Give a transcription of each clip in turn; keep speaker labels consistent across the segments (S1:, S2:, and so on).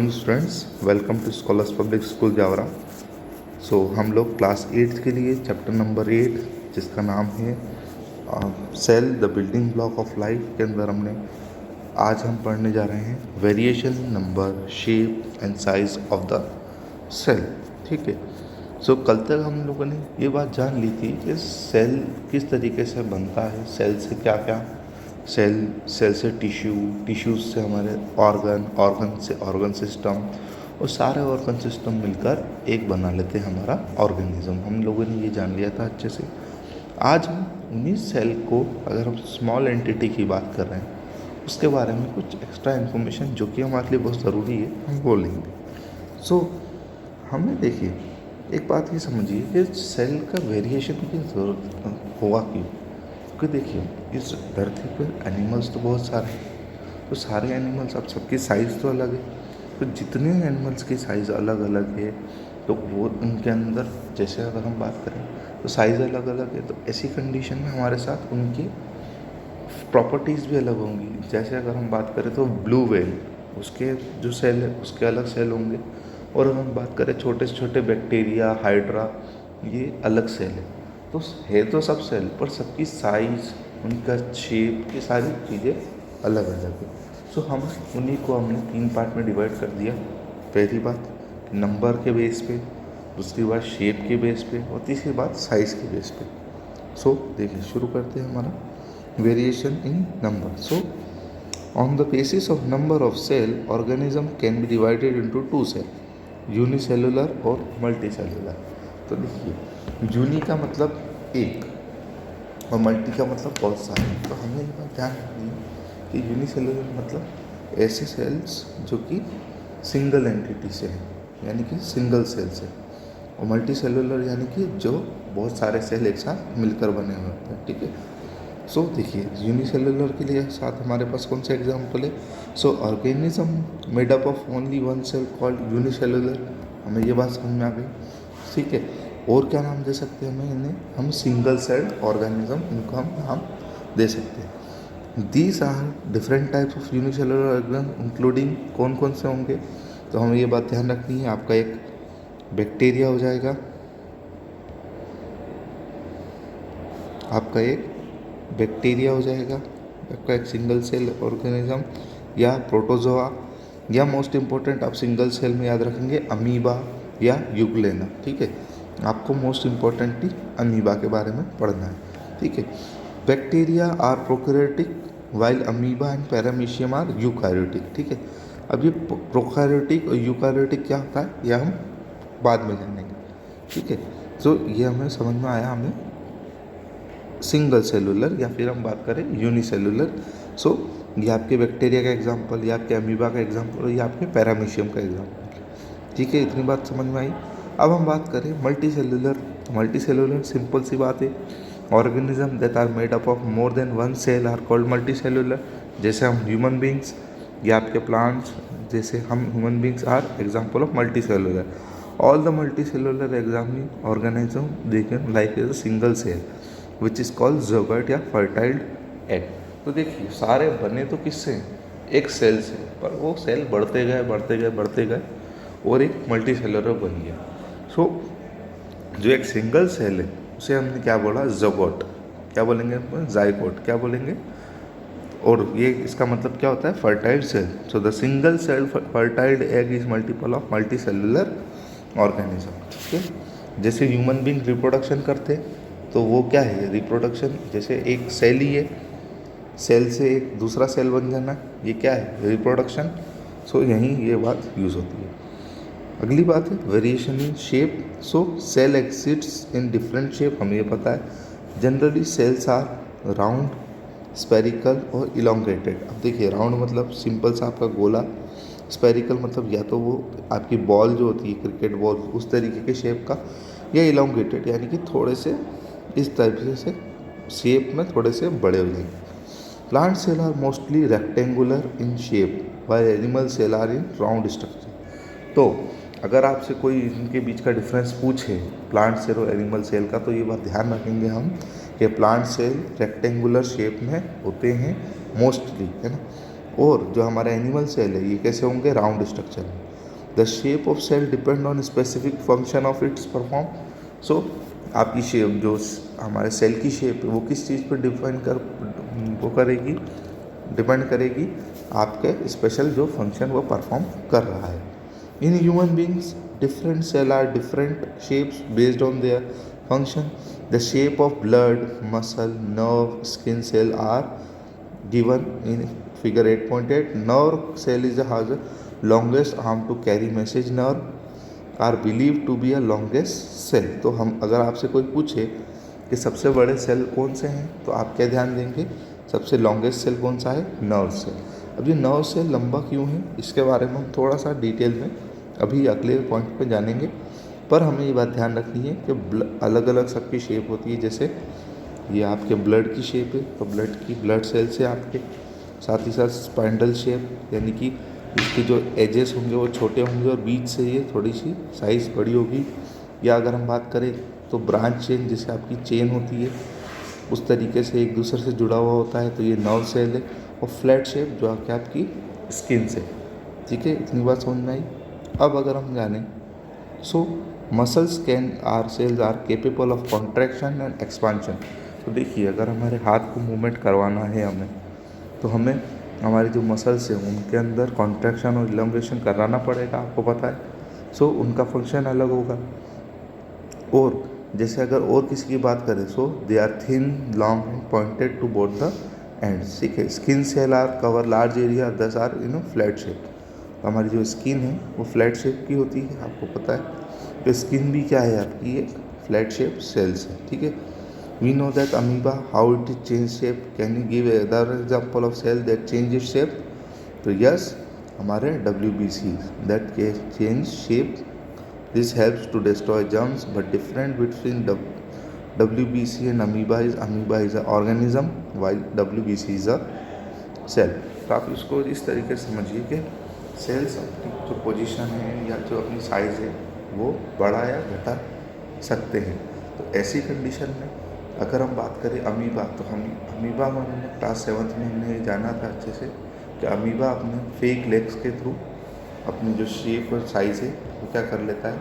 S1: Morning students, welcome to scholars public school Jaora. हम लोग class 8 के लिए चैप्टर नंबर 8 जिसका नाम है cell the building block of life के अंदर आज हम पढ़ने जा रहे हैं variation number, shape and size of the cell. ठीक है। कल तक हम लोगों ने ये बात जान ली थी कि सेल किस तरीके से बनता है, सेल से क्या क्या, सेल से टिश्यूज से हमारे ऑर्गन से ऑर्गन सिस्टम, और सारे ऑर्गन सिस्टम मिलकर एक बना लेते हैं हमारा ऑर्गेनिज्म। हम लोगों ने ये जान लिया था अच्छे से। आज हम उन्हीं सेल को, अगर हम स्मॉल एंटिटी की बात कर रहे हैं, उसके बारे में कुछ एक्स्ट्रा इन्फॉर्मेशन जो कि हमारे लिए बहुत ज़रूरी है हम बोलेंगे। हमें देखिए, एक बात ये समझिए कि सेल का वेरिएशन की ज़रूरत होगा क्यों। क्योंकि देखिए, इस धरती पर एनिमल्स तो बहुत सारे हैं, तो सारे एनिमल्स, अब सबकी साइज़ तो अलग है, तो जितने एनिमल्स की साइज़ अलग अलग है तो वो उनके अंदर, जैसे अगर हम बात करें तो साइज़ अलग अलग है, तो ऐसी कंडीशन में हमारे साथ उनकी प्रॉपर्टीज़ भी अलग होंगी। जैसे अगर हम बात करें तो ब्लू व्हेल, उसके जो सेल है उसके अलग सेल होंगे, और अगर हम बात करें छोटे से छोटे बैक्टीरिया, हाइड्रा, ये अलग सेल है तो सब सेल, पर सबकी साइज़, उनका शेप, ये सारी चीज़ें अलग अलग है। हम उन्हीं को हमने 3 पार्ट में डिवाइड कर दिया। पहली बात नंबर के बेस पे, दूसरी बात शेप के बेस पे, और तीसरी बात साइज़ के बेस पे। देखिए, शुरू करते हैं हमारा variation in number. On the basis of number of cell, organism can be divided into 2 cell, unicellular और मल्टीसेलुलर। तो देखिए, यूनि का मतलब एक और मल्टी का मतलब बहुत सारे। तो हमें ये बात ध्यान रखनी है कि यूनिसेलुलर मतलब ऐसे सेल्स जो कि सिंगल एंटिटी से हैं, यानी कि सिंगल सेल से, और मल्टी सेलुलर यानी कि जो बहुत सारे सेल एक साथ मिलकर बने हुए होते हैं। ठीक है। देखिए, यूनिसेलुलर के लिए साथ हमारे पास कौन सा एग्जाम्पल है। Organism made up of only one cell called unicellular. हमें ये बात समझ में आ गई। ठीक है। और क्या नाम दे सकते हैं हमें इन्हें, हम सिंगल सेल ऑर्गेनिज्म, इनको हम नाम दे सकते हैं। These are different types of unicellular organism including, कौन कौन से होंगे, तो हमें ये बात ध्यान रखनी है। आपका एक बैक्टीरिया हो जाएगा, आपका एक सिंगल सेल ऑर्गेनिज्म या प्रोटोजोआ, या मोस्ट इम्पोर्टेंट आप सिंगल सेल में याद रखेंगे अमीबा या यूग्लेना। ठीक है, आपको मोस्ट इम्पोर्टेंटली अमीबा के बारे में पढ़ना है। ठीक है। Bacteria are prokaryotic while amoeba and paramecium are eukaryotic. ठीक है। अब ये प्रोकैरियोटिक और यूकैरियोटिक क्या होता है, यह हम बाद में जानेंगे। ठीक है। ये हमें समझ में आया, हमें सिंगल सेलुलर या फिर हम बात करें यूनिसेलुलर। ये आपके बैक्टीरिया का एग्जांपल, या आपके अमीबा का एग्जांपल, या आपके पैरामीशियम का एग्जांपल। ठीक है, इतनी बात समझ में आई। अब हम बात करें मल्टी सेलुलर सिंपल सी बात है। Organism that are made up of more than one cell are called multicellular. जैसे हम ह्यूमन बींग्स या आपके प्लांट्स, जैसे हम human beings are example of multi cellular. All the multicellular examining organism they can like as a single cell which is called zygote या fertile egg. तो देखिए, सारे बने तो किससे, एक सेल से, पर वो सेल बढ़ते गए और एक मल्टी सेलुलर बन गया। जो एक सिंगल सेल है उसे हमने क्या बोला, ज़ोगोट। क्या बोलेंगे, जाइगोट क्या बोलेंगे, और ये इसका मतलब क्या होता है, fertile cell. The single cell fertile egg is multiple of multi cellular organism. ठीक है। जैसे ह्यूमन बींग रिप्रोडक्शन करते, तो वो क्या है, रिप्रोडक्शन। जैसे एक सेल ही है, सेल से एक दूसरा सेल बन जाना, ये क्या है, रिप्रोडक्शन। यहीं ये बात यूज़ होती है। अगली बात है variation in shape. Cell exists in different shape, हमें ये पता है। Generally cells are round, spherical और इलोंगेटेड। अब देखिए, राउंड मतलब सिंपल सा आपका गोला, स्पेरिकल मतलब या तो वो आपकी बॉल जो होती है क्रिकेट बॉल उस तरीके के शेप का, या इलोंगेटेड यानी कि थोड़े से इस तरीके से शेप में थोड़े से बड़े हो जाएंगे। Plant cell are mostly rectangular in shape while animal cell are in round structure. तो अगर आपसे कोई इनके बीच का डिफरेंस पूछे प्लांट सेल और एनिमल सेल का, तो ये बात ध्यान रखेंगे हम कि प्लांट सेल रेक्टेंगुलर शेप में होते हैं मोस्टली, है ना, और जो हमारा एनिमल सेल है ये कैसे होंगे, राउंड स्ट्रक्चर में। The shape of cell depend on specific function of its perform. So आपकी शेप जो हमारे सेल की शेप है वो किस चीज़ पर डिपेंड करेगी आपके स्पेशल जो फंक्शन वो परफॉर्म कर रहा है। In human beings different cell are different shapes based on their function. The shape of blood, muscle, nerve, skin cell are given in figure 8.8. Nerve cell has the longest arm to carry message. Nerve are believed to be a longest cell. तो हम अगर आपसे कोई पूछे कि सबसे बड़े cell कौन से हैं तो आप क्या ध्यान देंगे, सबसे लॉन्गेस्ट सेल कौन सा है, नर्व सेल। अब ये नर्व सेल लंबा क्यों है इसके बारे में हम थोड़ा सा डिटेल में अभी अगले पॉइंट पे जानेंगे, पर हमें ये बात ध्यान रखनी है कि अलग अलग सबकी शेप होती है। जैसे ये आपके ब्लड की शेप है तो ब्लड सेल से आपके साथ ही साथ स्पाइंडल शेप यानी कि इसके जो एजेस होंगे वो छोटे होंगे और बीच से ये थोड़ी सी साइज़ बड़ी होगी। या अगर हम बात करें तो ब्रांच चेन जैसे आपकी चेन होती है उस तरीके से एक दूसरे से जुड़ा हुआ होता है, तो ये नर्व सेल है। और फ्लैट शेप जो आपकी स्किन से, ठीक है, इतनी बात समझ में आई। अब अगर हम जाने muscles are cells are capable of contraction and expansion. तो देखिए अगर हमारे हाथ को मूवमेंट करवाना है हमें, तो हमें हमारी जो मसल्स हैं उनके अंदर कॉन्ट्रैक्शन और इलॉन्गेशन कराना पड़ेगा, आपको पता है। उनका फंक्शन अलग होगा। और जैसे अगर और किसी की बात करें they are thin, long and pointed to both the ends, ठीक है। Skin cell are cover large area, this are flat shape. हमारी जो स्किन है वो फ्लैट शेप की होती है, आपको पता है। तो स्किन भी क्या है आपकी, एक फ्लैट शेप सेल्स है, ठीक है। We know that amoeba how it is change shape. Can you give other example of cell that change its shape? तो यस, हमारे WBC that change shape. This helps to destroy germs, but different between WBC and amoeba is a organism while WBC is a cell. तो आप इसको इस तरीके से समझिए कि सेल्स अपनी जो पोजीशन है या जो अपनी साइज़ है वो बढ़ा या घटा सकते हैं। तो ऐसी कंडीशन में अगर हम बात करें अमीबा, तो हम अमीबा में हमने क्लास 7 में हमने जाना था अच्छे से कि अमीबा अपने फेक लेग्स के थ्रू अपनी जो शेप और साइज़ है वो क्या कर लेता है,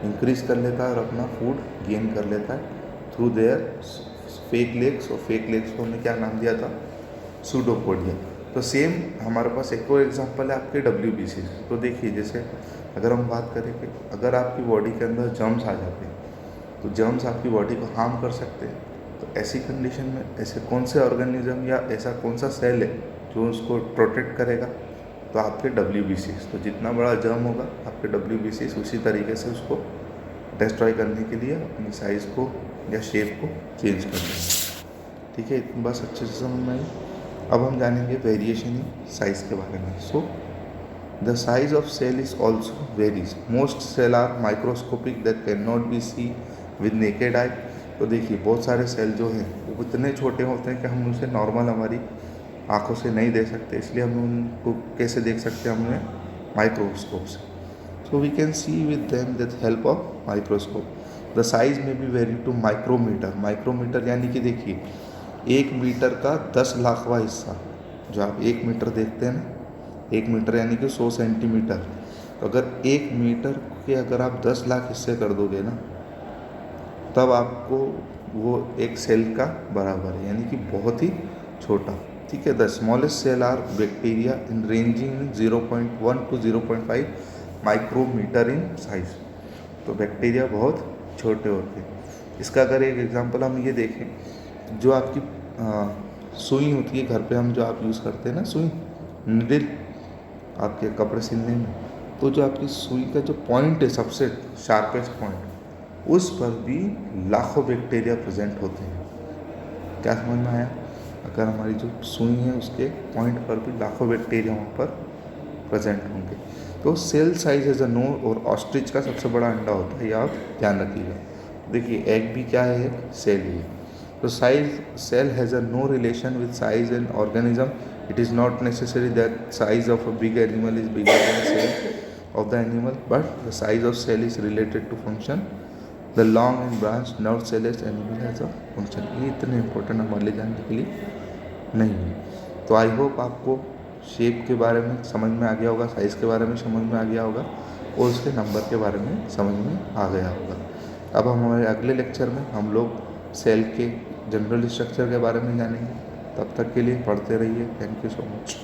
S1: इंक्रीज़ कर लेता है और अपना फूड गेन कर लेता है थ्रू देयर फेक लेग्स। और फेक लेग्स को हमने क्या नाम दिया था, सूडोपोडिया। तो सेम हमारे पास एक और एग्जांपल है आपके WBC। तो देखिए जैसे अगर हम बात करें कि अगर आपकी बॉडी के अंदर जर्म्स आ जाते हैं तो जर्म्स आपकी बॉडी को हार्म कर सकते हैं। तो ऐसी कंडीशन में ऐसे कौन से ऑर्गेनिज्म या ऐसा कौन सा सेल है जो उसको प्रोटेक्ट करेगा, तो आपके WBC। तो जितना बड़ा जर्म होगा आपके WBC उसी तरीके से उसको डिस्ट्रॉय करने के लिए अपनी साइज़ को या शेप को चेंज कर देंगे, ठीक है। इतनी बात अच्छे से समझ में आई। अब हम जानेंगे वेरिएशन इन साइज़ के बारे में। The size of cell is also varies. Most cell are microscopic that cannot be seen with naked eye. तो देखिए बहुत सारे सेल जो हैं वो इतने छोटे होते हैं कि हम उनसे नॉर्मल हमारी आँखों से नहीं देख सकते, इसलिए हम उनको कैसे देख सकते हैं, हमने माइक्रोस्कोप से। So we can see with them with help of microscope. The size में be very two micrometre. Micrometre यानी कि देखिए 1 मीटर का 10 लाखवां हिस्सा, जो आप 1 मीटर देखते हैं ना, 1 मीटर यानी कि 100 सेंटीमीटर। तो अगर 1 मीटर के अगर आप 10 लाख हिस्से कर दोगे ना, तब आपको वो एक सेल का बराबर है, यानी कि बहुत ही छोटा, ठीक है। The smallest cell are bacteria in ranging 0.1 to 0.5 micrometre in size. तो बैक्टीरिया बहुत छोटे होते हैं। इसका अगर एक एग्जांपल हम ये देखें, जो आपकी सुई होती है घर पे हम जो आप यूज़ करते हैं ना, सुई निडिल आपके कपड़े सिलने में, तो जो आपकी सुई का जो पॉइंट है सबसे शार्पेस्ट पॉइंट, उस पर भी लाखों बैक्टीरिया प्रेजेंट होते हैं। क्या समझ में आया? अगर हमारी जो सुई है उसके पॉइंट पर भी लाखों बैक्टीरिया वहाँ पर प्रेजेंट होंगे। तो cell size as a no, और ऑस्ट्रिच का सबसे बड़ा अंडा होता है, ये आप ध्यान रखिएगा। देखिए एग भी क्या है, सेल ही है। तो cell has a no relation with size and organism. It is not necessary that size of a big animal is bigger than cell of the animal, but the size of cell is related to function. The long and branched nerve celled animal has a function. ये इतने important हमारे लिए जानने के लिए नहीं है। तो आई होप आपको शेप के बारे में समझ में आ गया होगा, साइज़ के बारे में समझ में आ गया होगा। और उसके नंबर के बारे में समझ में आ गया होगा। अब हम हमारे अगले लेक्चर में हम लोग सेल के जनरल स्ट्रक्चर के बारे में जानेंगे। तब तक के लिए पढ़ते रहिए। Thank you so much.